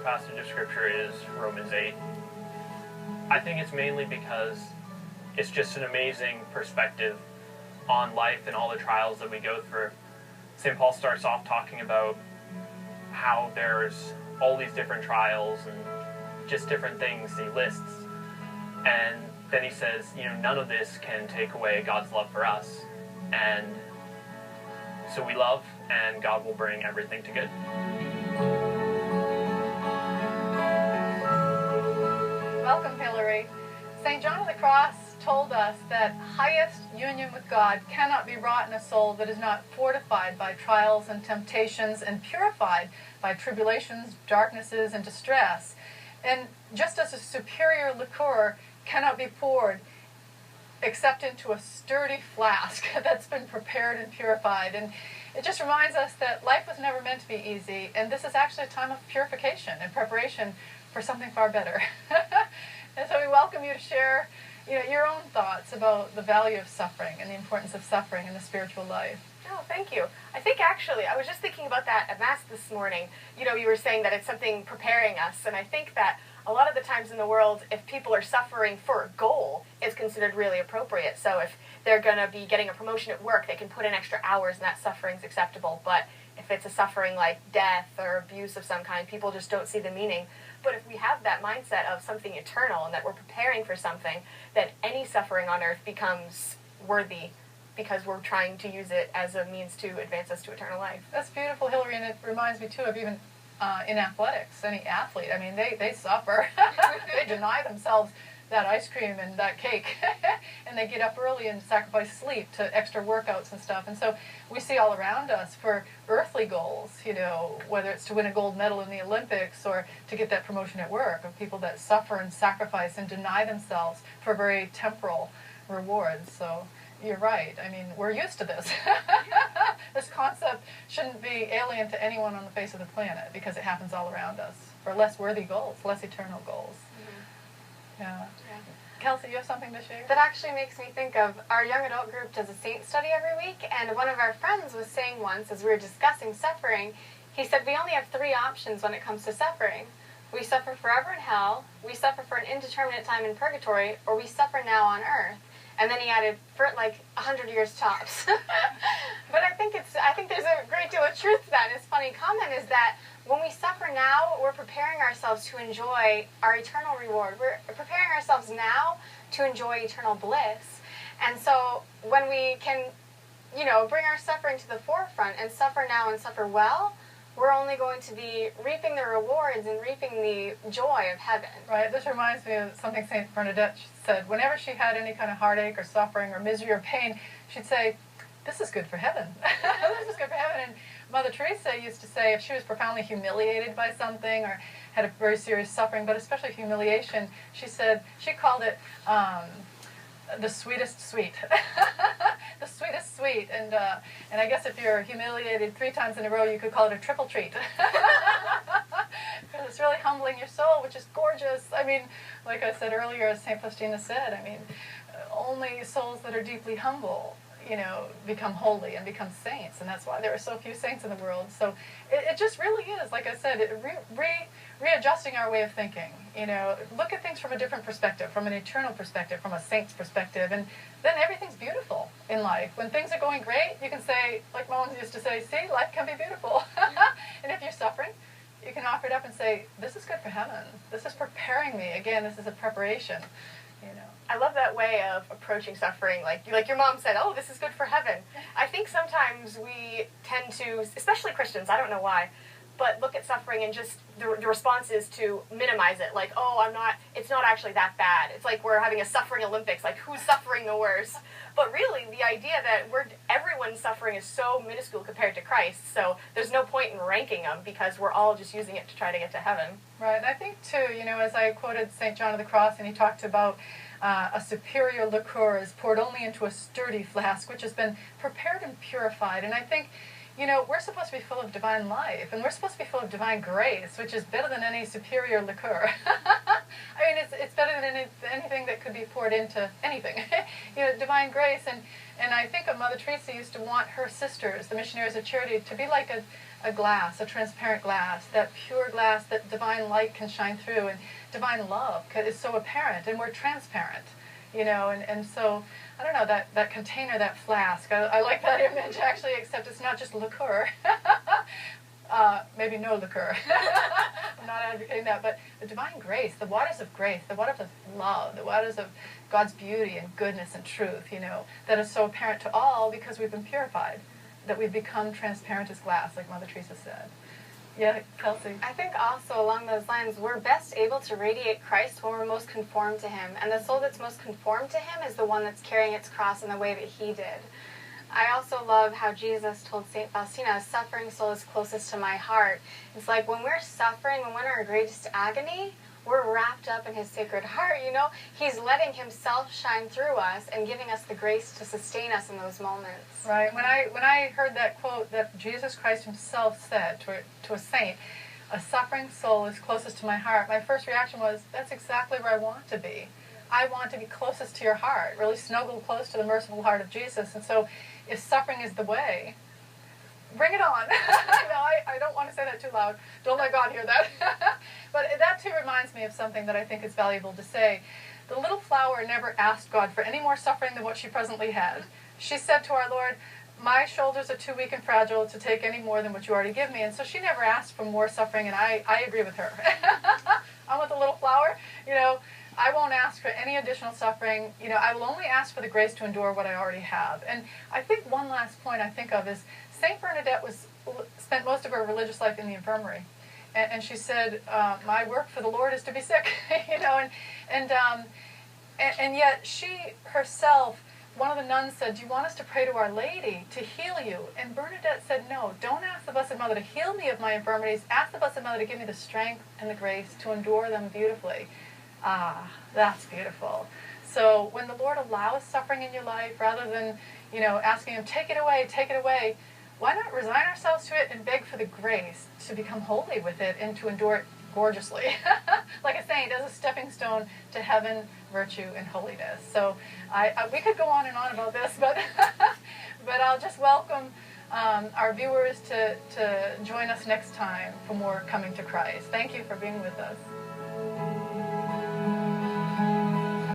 passage of Scripture is Romans 8. I think it's mainly because it's just an amazing perspective on life and all the trials that we go through. St. Paul starts off talking about how there's all these different trials and just different things he lists. And then he says, none of this can take away God's love for us. And so we love, and God will bring everything to good. Welcome, Hillary. St. John of the Cross told us that highest union with God cannot be wrought in a soul that is not fortified by trials and temptations and purified by tribulations, darknesses, and distress. And just as a superior liqueur cannot be poured except into a sturdy flask that's been prepared and purified. And it just reminds us that life was never meant to be easy, and this is actually a time of purification and preparation for something far better. And so we welcome you to share your own thoughts about the value of suffering and the importance of suffering in the spiritual life. Oh, thank you. I think actually, I was just thinking about that at Mass this morning. You were saying that it's something preparing us, and I think that a lot of the times in the world, if people are suffering for a goal, it's considered really appropriate. So if they're going to be getting a promotion at work, they can put in extra hours and that suffering's acceptable. But if it's a suffering like death or abuse of some kind, people just don't see the meaning. But if we have that mindset of something eternal and that we're preparing for something, then any suffering on earth becomes worthy because we're trying to use it as a means to advance us to eternal life. That's beautiful, Hillary, and it reminds me, too, of even in athletics, any athlete. I mean, they suffer. They deny themselves that ice cream and that cake, and they get up early and sacrifice sleep to extra workouts and stuff. And so we see all around us for earthly goals, whether it's to win a gold medal in the Olympics or to get that promotion at work, of people that suffer and sacrifice and deny themselves for very temporal rewards. So you're right. I mean, we're used to this. This concept shouldn't be alien to anyone on the face of the planet because it happens all around us for less worthy goals, less eternal goals. Yeah. Kelsey, you have something to share? That actually makes me think of our young adult group does a saint study every week, and one of our friends was saying once, as we were discussing suffering, he said we only have 3 options when it comes to suffering. We suffer forever in hell, we suffer for an indeterminate time in purgatory, or we suffer now on earth. And then he added, for like 100 years tops. But I think there's a great deal of truth to that. And his funny comment is that when we suffer now, we're preparing ourselves to enjoy our eternal reward. We're preparing ourselves now to enjoy eternal bliss. And so when we can, bring our suffering to the forefront and suffer now and suffer well, we're only going to be reaping the rewards and reaping the joy of heaven. Right. This reminds me of something St. Bernadette said. Whenever she had any kind of heartache or suffering or misery or pain, she'd say, this is good for heaven. This is good for heaven. And Mother Teresa used to say if she was profoundly humiliated by something or had a very serious suffering, but especially humiliation, she called it the sweetest sweet. The sweetest sweet. And I guess if you're humiliated 3 times in a row, you could call it a triple treat. Because it's really humbling your soul, which is gorgeous. I mean, like I said earlier, as St. Faustina said, only souls that are deeply humble, become holy and become saints. And that's why there are so few saints in the world. So it just really is, like I said, readjusting our way of thinking. Look at things from a different perspective, from an eternal perspective, from a saint's perspective, and then everything's beautiful in life. When things are going great, you can say, like Moans used to say, see, life can be beautiful. And if you're suffering, you can offer it up and say, this is good for heaven. This is preparing me. Again, this is a preparation. I love that way of approaching suffering. Like your mom said, oh, this is good for heaven. I think sometimes we tend to, especially Christians, I don't know why, but look at suffering and just the response is to minimize it. Like, oh, it's not actually that bad. It's like we're having a suffering Olympics. Like, who's suffering the worst? But really, the idea that everyone's suffering is so minuscule compared to Christ, so there's no point in ranking them because we're all just using it to try to get to heaven. Right. And I think, too, as I quoted St. John of the Cross, and he talked about a superior liqueur is poured only into a sturdy flask, which has been prepared and purified. And I think, we're supposed to be full of divine life, and we're supposed to be full of divine grace, which is better than any superior liqueur. I mean, it's better than anything that could be poured into anything. Divine grace. And I think of Mother Teresa used to want her sisters, the missionaries of charity, to be like a glass, a transparent glass, that pure glass that divine light can shine through, and divine love is so apparent, and we're transparent, and so, I don't know, that container, that flask, I like that image, actually, except it's not just liqueur. Maybe no liqueur. I'm not advocating that, but the divine grace, the waters of grace, the waters of love, the waters of God's beauty and goodness and truth, that is so apparent to all because we've been purified, that we've become transparent as glass, like Mother Teresa said. Yeah, Kelsey? I think also along those lines, we're best able to radiate Christ when we're most conformed to Him. And the soul that's most conformed to Him is the one that's carrying its cross in the way that He did. I also love how Jesus told St. Faustina, suffering soul is closest to my heart. It's like when we're suffering, when we're in our greatest agony, we're wrapped up in His sacred heart, He's letting Himself shine through us and giving us the grace to sustain us in those moments. Right. When I heard that quote that Jesus Christ Himself said to a saint, a suffering soul is closest to my heart, my first reaction was, that's exactly where I want to be. I want to be closest to your heart, really snuggled close to the merciful heart of Jesus. And so if suffering is the way, bring it on. No, I don't want to say that too loud. Don't let God hear that. But that too reminds me of something that I think is valuable to say. The little flower never asked God for any more suffering than what she presently had. She said to our Lord, my shoulders are too weak and fragile to take any more than what you already give me. And so she never asked for more suffering, and I agree with her. I want the little flower, I won't ask for any additional suffering. I will only ask for the grace to endure what I already have. And I think one last point I think of is St. Bernadette spent most of her religious life in the infirmary. And she said, my work for the Lord is to be sick, and yet she herself, one of the nuns said, do you want us to pray to Our Lady to heal you? And Bernadette said, no, don't ask the Blessed Mother to heal me of my infirmities. Ask the Blessed Mother to give me the strength and the grace to endure them beautifully. Ah, that's beautiful. So when the Lord allows suffering in your life, rather than, asking Him, take it away, why not resign ourselves to it and beg for the grace to become holy with it and to endure it gorgeously, like a saint, as a stepping stone to heaven, virtue, and holiness. So we could go on and on about this, but but I'll just welcome our viewers to join us next time for more Coming to Christ. Thank you for being with us.